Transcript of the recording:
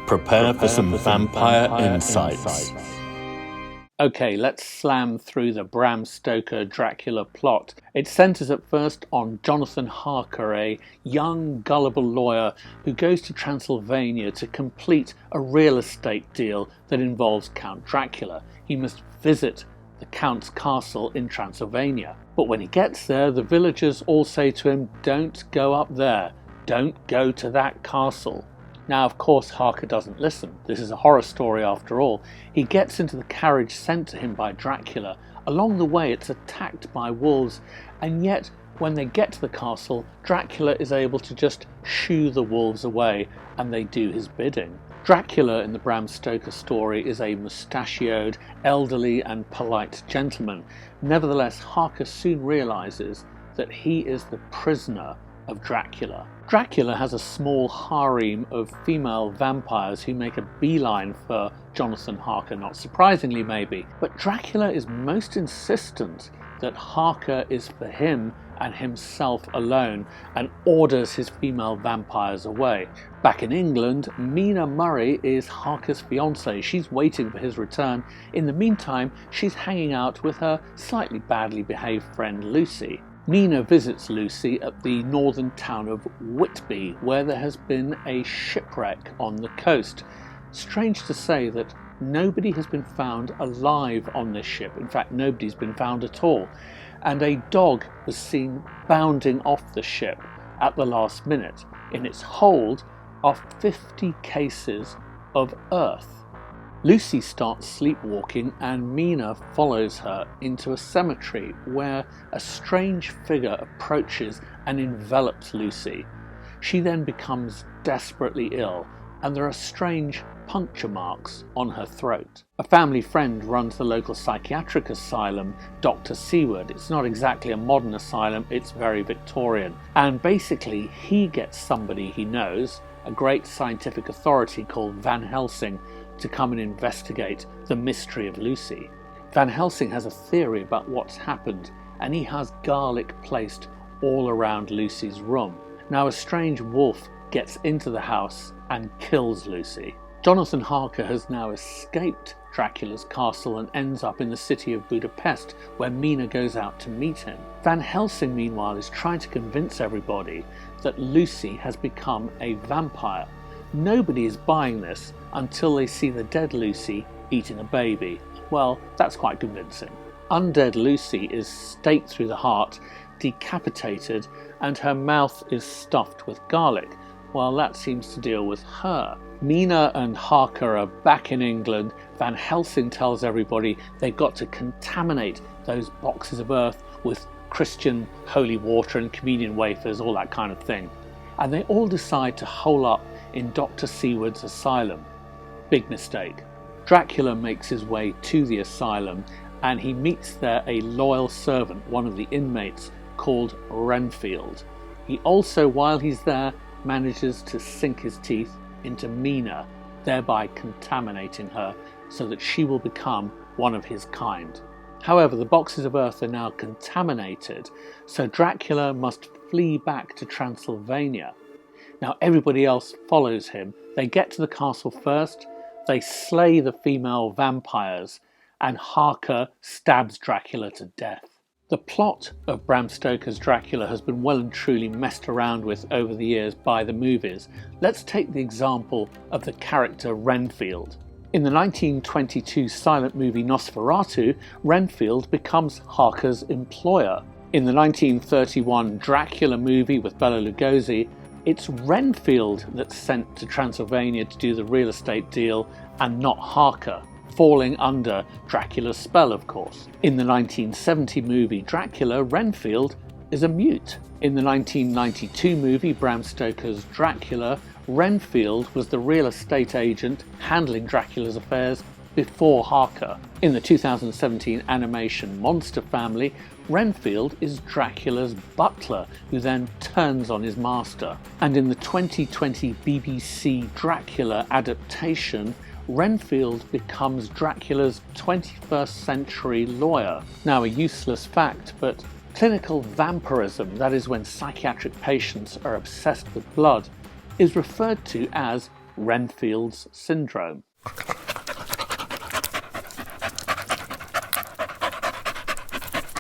Prepare for some vampire insights. Okay, let's slam through the Bram Stoker Dracula plot. It centres at first on Jonathan Harker, a young, gullible lawyer who goes to Transylvania to complete a real estate deal that involves Count Dracula. He must visit the Count's castle in Transylvania. But when he gets there, the villagers all say to him, "Don't go up there. Don't go to that castle." Now, of course, Harker doesn't listen. This is a horror story after all. He gets into the carriage sent to him by Dracula. Along the way, it's attacked by wolves, and yet, when they get to the castle, Dracula is able to just shoo the wolves away, and they do his bidding. Dracula in the Bram Stoker story is a mustachioed, elderly, and polite gentleman. Nevertheless, Harker soon realizes that he is the prisoner of Dracula. Dracula has a small harem of female vampires who make a beeline for Jonathan Harker, not surprisingly maybe. But Dracula is most insistent that Harker is for him and himself alone, and orders his female vampires away. Back in England, Mina Murray is Harker's fiancée. She's waiting for his return. In the meantime, she's hanging out with her slightly badly behaved friend Lucy. Mina visits Lucy at the northern town of Whitby, where there has been a shipwreck on the coast. Strange to say that nobody has been found alive on this ship. In fact, nobody's been found at all. And a dog was seen bounding off the ship at the last minute. In its hold are 50 cases of earth. Lucy starts sleepwalking, and Mina follows her into a cemetery where a strange figure approaches and envelops Lucy. She then becomes desperately ill, and there are strange puncture marks on her throat. A family friend runs the local psychiatric asylum, Dr. Seward. It's not exactly a modern asylum, it's very Victorian. And basically, he gets somebody he knows, a great scientific authority called Van Helsing, to come and investigate the mystery of Lucy. Van Helsing has a theory about what's happened, and he has garlic placed all around Lucy's room. Now, a strange wolf gets into the house and kills Lucy. Jonathan Harker has now escaped Dracula's castle and ends up in the city of Budapest, where Mina goes out to meet him. Van Helsing, meanwhile, is trying to convince everybody that Lucy has become a vampire. Nobody is buying this until they see the dead Lucy eating a baby. Well, that's quite convincing. Undead Lucy is staked through the heart, decapitated, and her mouth is stuffed with garlic. Well, that seems to deal with her. Mina and Harker are back in England. Van Helsing tells everybody they've got to contaminate those boxes of earth with Christian holy water and communion wafers, all that kind of thing. And they all decide to hole up in Dr. Seward's asylum. Big mistake. Dracula makes his way to the asylum, and he meets there a loyal servant, one of the inmates, called Renfield. He also, while he's there, manages to sink his teeth into Mina, thereby contaminating her so that she will become one of his kind. However, the boxes of earth are now contaminated, so Dracula must flee back to Transylvania. Now, everybody else follows him. They get to the castle first, they slay the female vampires, and Harker stabs Dracula to death. The plot of Bram Stoker's Dracula has been well and truly messed around with over the years by the movies. Let's take the example of the character Renfield. In the 1922 silent movie Nosferatu, Renfield becomes Harker's employer. In the 1931 Dracula movie with Bela Lugosi, it's Renfield that's sent to Transylvania to do the real estate deal and not Harker, falling under Dracula's spell, of course. In the 1970 movie Dracula, Renfield is a mute. In the 1992 movie Bram Stoker's Dracula, Renfield was the real estate agent handling Dracula's affairs before Harker. In the 2017 animation Monster Family, Renfield is Dracula's butler, who then turns on his master. And in the 2020 BBC Dracula adaptation, Renfield becomes Dracula's 21st century lawyer. Now, a useless fact, but clinical vampirism, that is when psychiatric patients are obsessed with blood, is referred to as Renfield's syndrome.